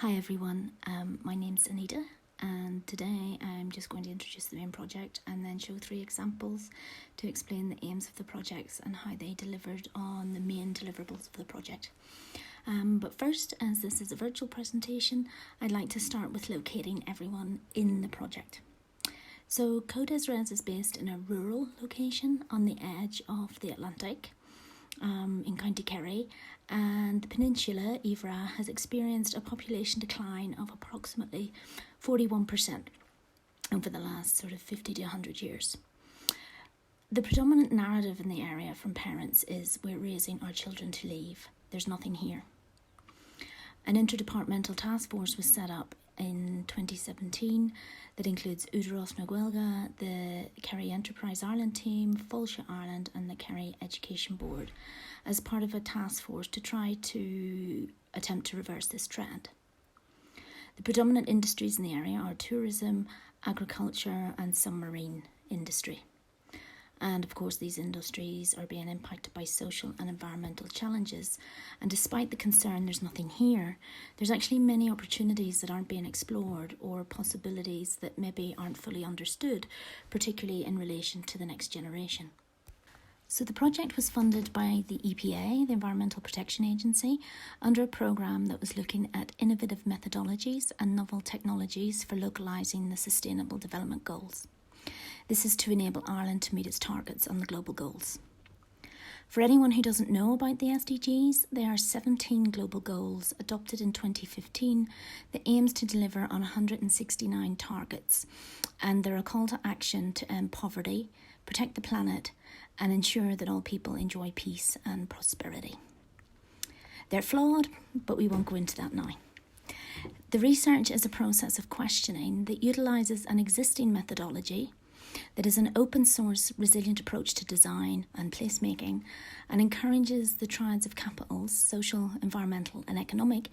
Hi everyone, my name's Anita and today I'm just going to introduce the main project and then show 3 examples to explain the aims of the projects and how they delivered on the main deliverables of the project. But first, as this is a virtual presentation, I'd like to start with locating everyone in the project. So CoDesRes is based in a rural location on the edge of the Atlantic in County Kerry, and the peninsula, Iveragh, has experienced a population decline of approximately 41% over the last sort of 50 to 100 years. The predominant narrative in the area from parents is we're raising our children to leave. There's nothing here. An interdepartmental task force was set up in 2017 that includes Iveragh, the Kerry Enterprise Ireland team, Fulsha Ireland and the Kerry Education Board as part of a task force to try to attempt to reverse this trend. The predominant industries in the area are tourism, agriculture and some marine industry. And of course these industries are being impacted by social and environmental challenges, and despite the concern there's nothing here, there's actually many opportunities that aren't being explored or possibilities that maybe aren't fully understood, particularly in relation to the next generation. So the project was funded by the EPA, the Environmental Protection Agency, under a programme that was looking at innovative methodologies and novel technologies for localising the Sustainable Development Goals. This is to enable Ireland to meet its targets on the global goals. For anyone who doesn't know about the SDGs, there are 17 global goals adopted in 2015 that aims to deliver on 169 targets, and they're a call to action to end poverty, protect the planet, and ensure that all people enjoy peace and prosperity. They're flawed, but we won't go into that now. The research is a process of questioning that utilises an existing methodology that is an open source, resilient approach to design and placemaking, and encourages the triads of capitals, social, environmental and economic,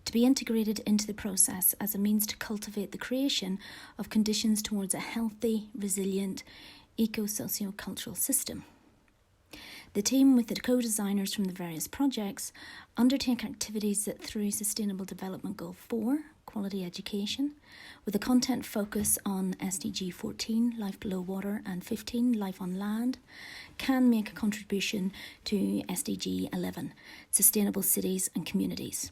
to be integrated into the process as a means to cultivate the creation of conditions towards a healthy, resilient, eco-socio-cultural system. The team, with the co-designers from the various projects, undertake activities that through Sustainable Development Goal 4, Quality Education, with a content focus on SDG 14, Life Below Water, and 15, Life on Land, can make a contribution to SDG 11, Sustainable Cities and Communities.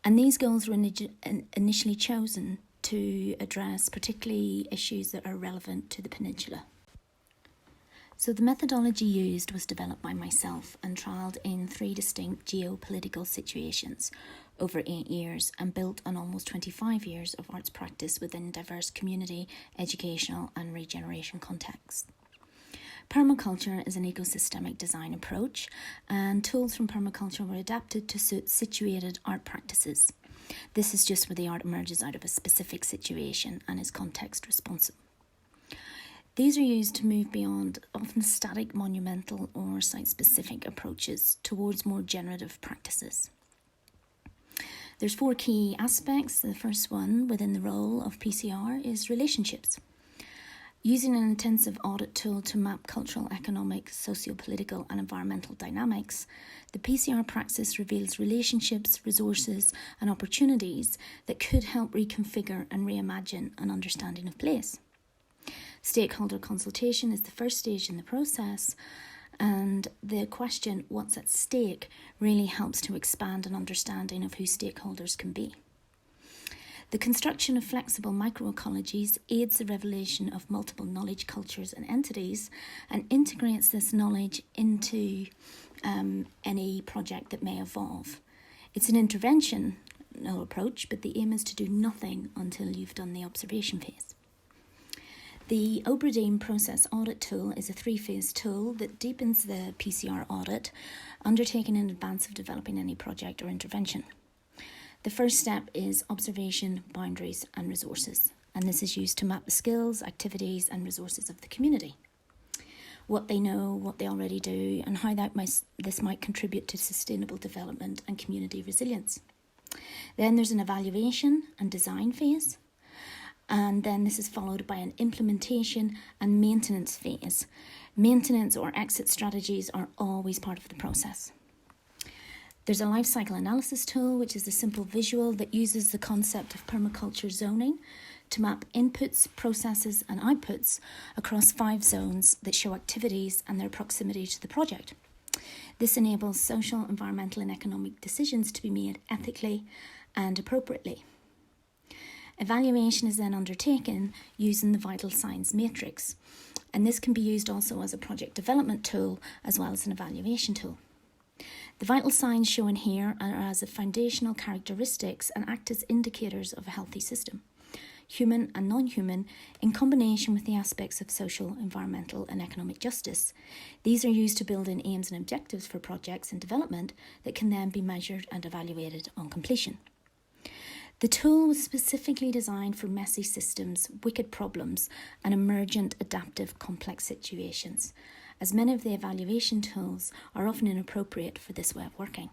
And these goals were initially chosen to address particularly issues that are relevant to the peninsula. So the methodology used was developed by myself and trialled in 3 distinct geopolitical situations over 8 years and built on almost 25 years of arts practice within diverse community, educational and regeneration contexts. Permaculture is an ecosystemic design approach, and tools from permaculture were adapted to suit situated art practices. This is just where the art emerges out of a specific situation and is context responsive. These are used to move beyond often static, monumental or site-specific approaches towards more generative practices. There's 4 key aspects. The first one within the role of PCR is relationships. Using an intensive audit tool to map cultural, economic, socio-political and environmental dynamics, the PCR praxis reveals relationships, resources and opportunities that could help reconfigure and reimagine an understanding of place. Stakeholder consultation is the first stage in the process, and the question, what's at stake, really helps to expand an understanding of who stakeholders can be. The construction of flexible microecologies aids the revelation of multiple knowledge cultures and entities and integrates this knowledge into any project that may evolve. It's an interventional approach, but the aim is to do nothing until you've done the observation phase. The Obradine Process Audit Tool is a 3-phase tool that deepens the PCR audit undertaken in advance of developing any project or intervention. The first step is observation, boundaries and resources, and this is used to map the skills, activities and resources of the community. What they know, what they already do, and how this might contribute to sustainable development and community resilience. Then there's an evaluation and design phase. And then this is followed by an implementation and maintenance phase. Maintenance or exit strategies are always part of the process. There's a life cycle analysis tool, which is a simple visual that uses the concept of permaculture zoning to map inputs, processes and outputs across 5 zones that show activities and their proximity to the project. This enables social, environmental and economic decisions to be made ethically and appropriately. Evaluation is then undertaken using the vital signs matrix, and this can be used also as a project development tool as well as an evaluation tool. The vital signs shown here are as foundational characteristics and act as indicators of a healthy system, human and non-human, in combination with the aspects of social, environmental and economic justice. These are used to build in aims and objectives for projects and development that can then be measured and evaluated on completion. The tool was specifically designed for messy systems, wicked problems and emergent adaptive complex situations, as many of the evaluation tools are often inappropriate for this way of working.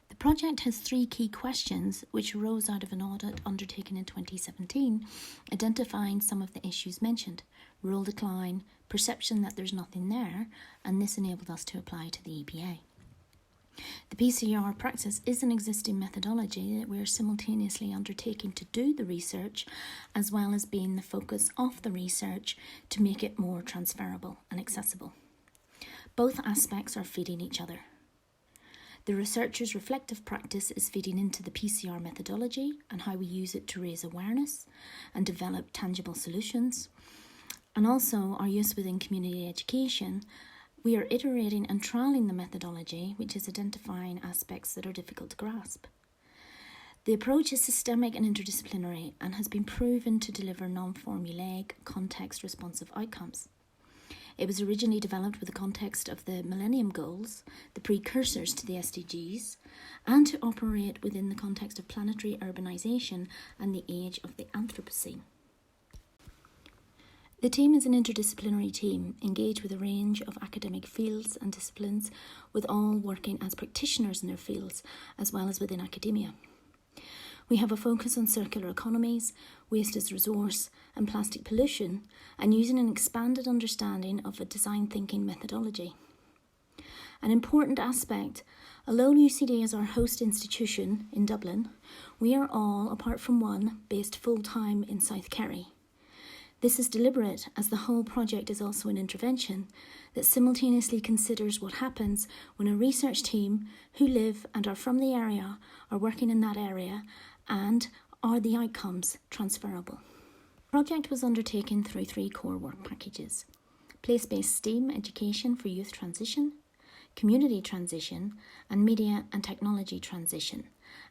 The project has 3 key questions which arose out of an audit undertaken in 2017, identifying some of the issues mentioned: rural decline, perception that there's nothing there, and this enabled us to apply to the EPA. The PCR praxis is an existing methodology that we are simultaneously undertaking to do the research, as well as being the focus of the research to make it more transferable and accessible. Both aspects are feeding each other. The researchers' reflective practice is feeding into the PCR methodology and how we use it to raise awareness and develop tangible solutions, and also our use within community education. We are iterating and trialling the methodology, which is identifying aspects that are difficult to grasp. The approach is systemic and interdisciplinary and has been proven to deliver non-formulaic, context-responsive outcomes. It was originally developed with the context of the Millennium Goals, the precursors to the SDGs, and to operate within the context of planetary urbanisation and the age of the Anthropocene. The team is an interdisciplinary team, engaged with a range of academic fields and disciplines, with all working as practitioners in their fields, as well as within academia. We have a focus on circular economies, waste as resource, and plastic pollution, and using an expanded understanding of a design thinking methodology. An important aspect, although UCD is our host institution in Dublin, we are all, apart from one, based full-time in South Kerry. This is deliberate, as the whole project is also an intervention that simultaneously considers what happens when a research team who live and are from the area are working in that area, and are the outcomes transferable. The project was undertaken through 3 core work packages: place-based STEAM education for youth transition, community transition, and media and technology transition,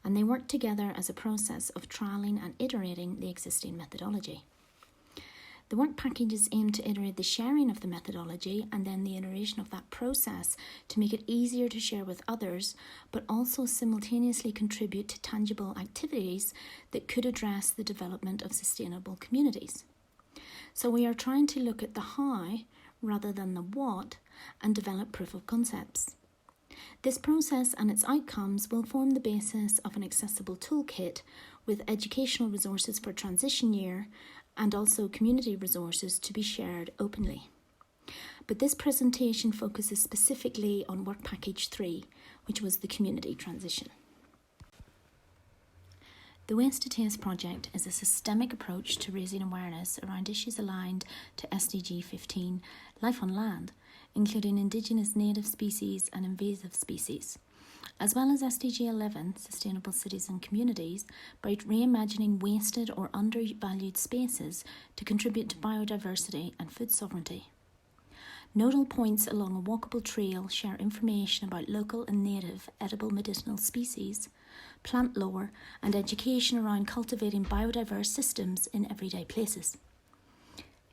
and they work together as a process of trialling and iterating the existing methodology. The work packages aim to iterate the sharing of the methodology and then the iteration of that process to make it easier to share with others, but also simultaneously contribute to tangible activities that could address the development of sustainable communities. So we are trying to look at the how rather than the what and develop proof of concepts. This process and its outcomes will form the basis of an accessible toolkit with educational resources for transition year and also community resources to be shared openly. But this presentation focuses specifically on Work Package 3, which was the community transition. The Waste to Taste project is a systemic approach to raising awareness around issues aligned to SDG 15, life on land, including Indigenous native species and invasive species, as well as SDG 11, Sustainable Cities and Communities, by reimagining wasted or undervalued spaces to contribute to biodiversity and food sovereignty. Nodal points along a walkable trail share information about local and native edible medicinal species, plant lore, and education around cultivating biodiverse systems in everyday places.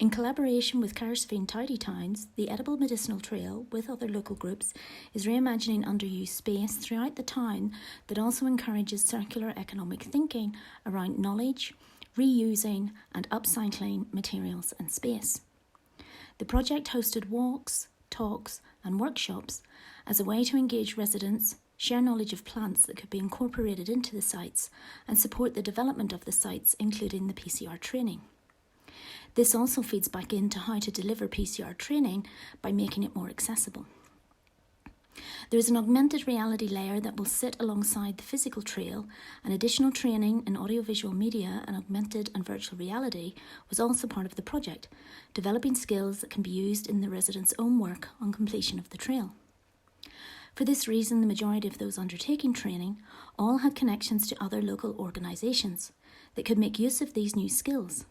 In collaboration with Carsveen Tidy Towns, the Edible Medicinal Trail, with other local groups, is reimagining underused space throughout the town that also encourages circular economic thinking around knowledge, reusing and upcycling materials and space. The project hosted walks, talks and workshops as a way to engage residents, share knowledge of plants that could be incorporated into the sites, and support the development of the sites, including the PCR training. This also feeds back into how to deliver PCR training by making it more accessible. There is an augmented reality layer that will sit alongside the physical trail, and additional training in audiovisual media and augmented and virtual reality was also part of the project, developing skills that can be used in the residents' own work on completion of the trail. For this reason, the majority of those undertaking training all had connections to other local organisations that could make use of these new skills.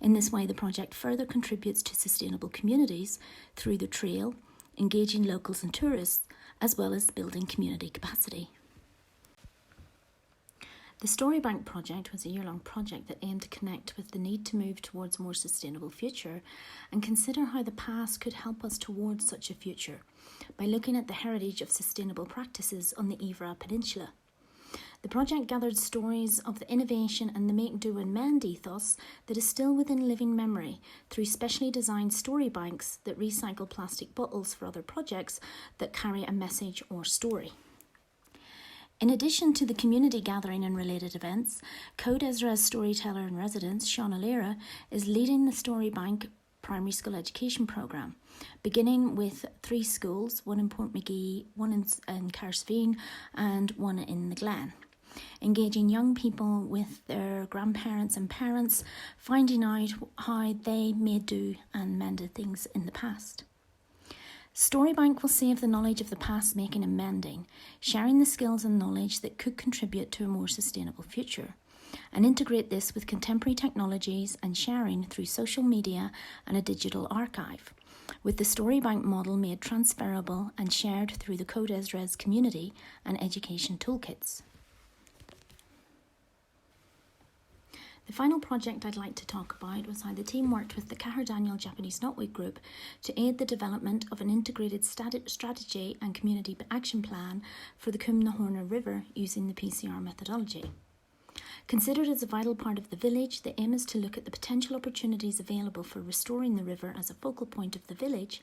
In this way, the project further contributes to sustainable communities through the trail, engaging locals and tourists, as well as building community capacity. The Storybank project was a year-long project that aimed to connect with the need to move towards a more sustainable future and consider how the past could help us towards such a future by looking at the heritage of sustainable practices on the Iveragh Peninsula. The project gathered stories of the innovation and the make, do and mend ethos that is still within living memory through specially designed story banks that recycle plastic bottles for other projects that carry a message or story. In addition to the community gathering and related events, CoDesRes storyteller in residence, Sean Alera, is leading the Story Bank primary school education programme, beginning with 3 schools, one in Portmagee, one in Carsveen and one in the Glen, engaging young people with their grandparents and parents, finding out how they made do and mended things in the past. Storybank will save the knowledge of the past making and mending, sharing the skills and knowledge that could contribute to a more sustainable future, and integrate this with contemporary technologies and sharing through social media and a digital archive, with the Storybank model made transferable and shared through the CoDesRes community and education toolkits. The final project I'd like to talk about was how the team worked with the Daniel Japanese NUIG group to aid the development of an integrated strategy and community action plan for the Cumnahorna River using the PCR methodology. Considered as a vital part of the village, the aim is to look at the potential opportunities available for restoring the river as a focal point of the village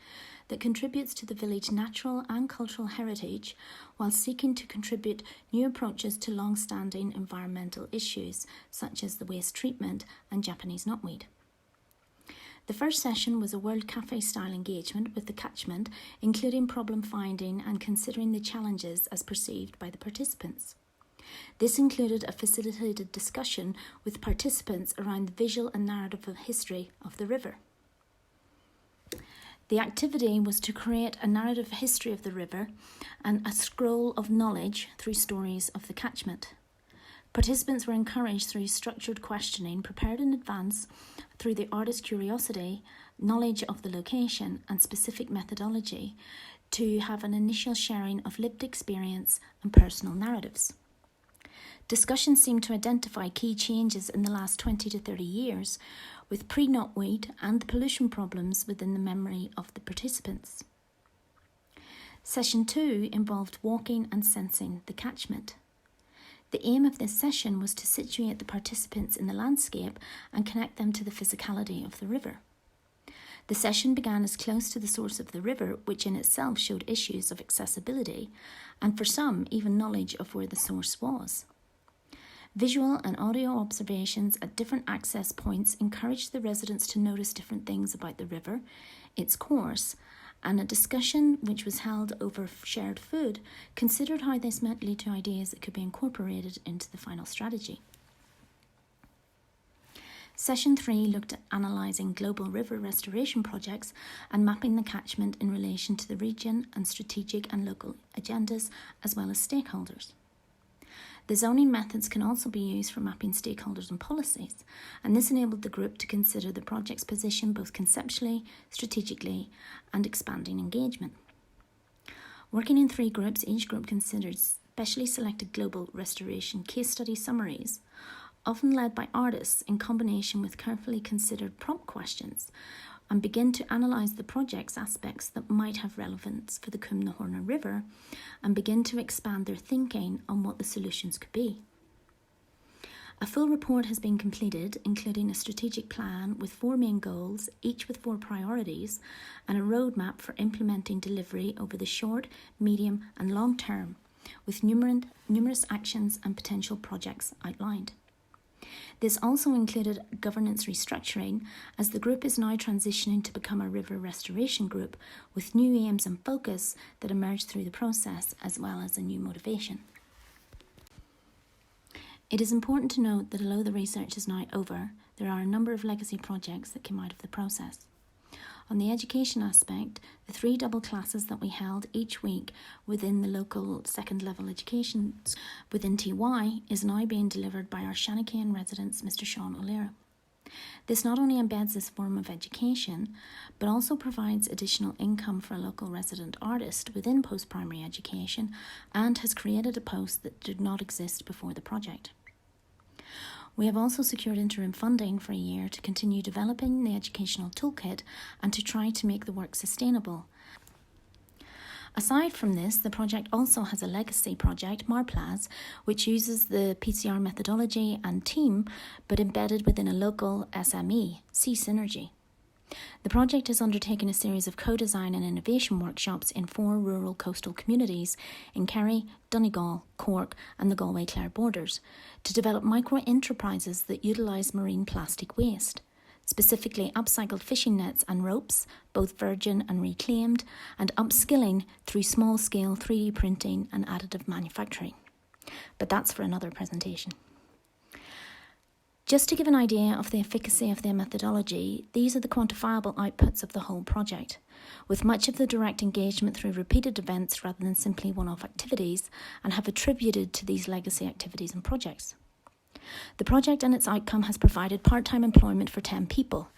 that contributes to the village's natural and cultural heritage, while seeking to contribute new approaches to long-standing environmental issues, such as the waste treatment and Japanese knotweed. The first session was a World Cafe-style engagement with the catchment, including problem finding and considering the challenges as perceived by the participants. This included a facilitated discussion with participants around the visual and narrative history of the river. The activity was to create a narrative history of the river and a scroll of knowledge through stories of the catchment. Participants were encouraged through structured questioning prepared in advance through the artist's curiosity, knowledge of the location and specific methodology to have an initial sharing of lived experience and personal narratives. Discussions seem to identify key changes in the last 20 to 30 years with pre-knotweed and the pollution problems within the memory of the participants. Session 2 involved walking and sensing the catchment. The aim of this session was to situate the participants in the landscape and connect them to the physicality of the river. The session began as close to the source of the river, which in itself showed issues of accessibility, and for some, even knowledge of where the source was. Visual and audio observations at different access points encouraged the residents to notice different things about the river, its course, and a discussion which was held over shared food considered how this might lead to ideas that could be incorporated into the final strategy. Session 3 looked at analysing global river restoration projects and mapping the catchment in relation to the region and strategic and local agendas as well as stakeholders. The zoning methods can also be used for mapping stakeholders and policies, and this enabled the group to consider the project's position both conceptually, strategically, and expanding engagement. Working in 3 groups, each group considered specially selected global restoration case study summaries, often led by artists in combination with carefully considered prompt questions, and begin to analyse the project's aspects that might have relevance for the Cumnahorna River and begin to expand their thinking on what the solutions could be. A full report has been completed, including a strategic plan with 4 main goals, each with 4 priorities, and a roadmap for implementing delivery over the short, medium and long term, with numerous actions and potential projects outlined. This also included governance restructuring, as the group is now transitioning to become a river restoration group with new aims and focus that emerged through the process, as well as a new motivation. It is important to note that although the research is now over, there are a number of legacy projects that came out of the process. On the education aspect, the 3 double classes that we held each week within the local second level education within TY is now being delivered by our Shanachane residents, Mr. Sean O'Leary. This not only embeds this form of education, but also provides additional income for a local resident artist within post-primary education and has created a post that did not exist before the project. We have also secured interim funding for a year to continue developing the educational toolkit and to try to make the work sustainable. Aside from this, the project also has a legacy project, Marplaz, which uses the PCR methodology and team, but embedded within a local SME, C-Synergy. The project has undertaken a series of co-design and innovation workshops in 4 rural coastal communities in Kerry, Donegal, Cork and the Galway-Clare borders to develop micro-enterprises that utilise marine plastic waste, specifically upcycled fishing nets and ropes, both virgin and reclaimed, and upskilling through small-scale 3D printing and additive manufacturing. But that's for another presentation. Just to give an idea of the efficacy of their methodology, these are the quantifiable outputs of the whole project, with much of the direct engagement through repeated events rather than simply one-off activities, and have attributed to these legacy activities and projects. The project and its outcome has provided part-time employment for 10 people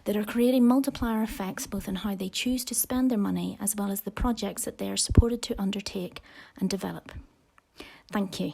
that are creating multiplier effects both in how they choose to spend their money as well as the projects that they are supported to undertake and develop. Thank you.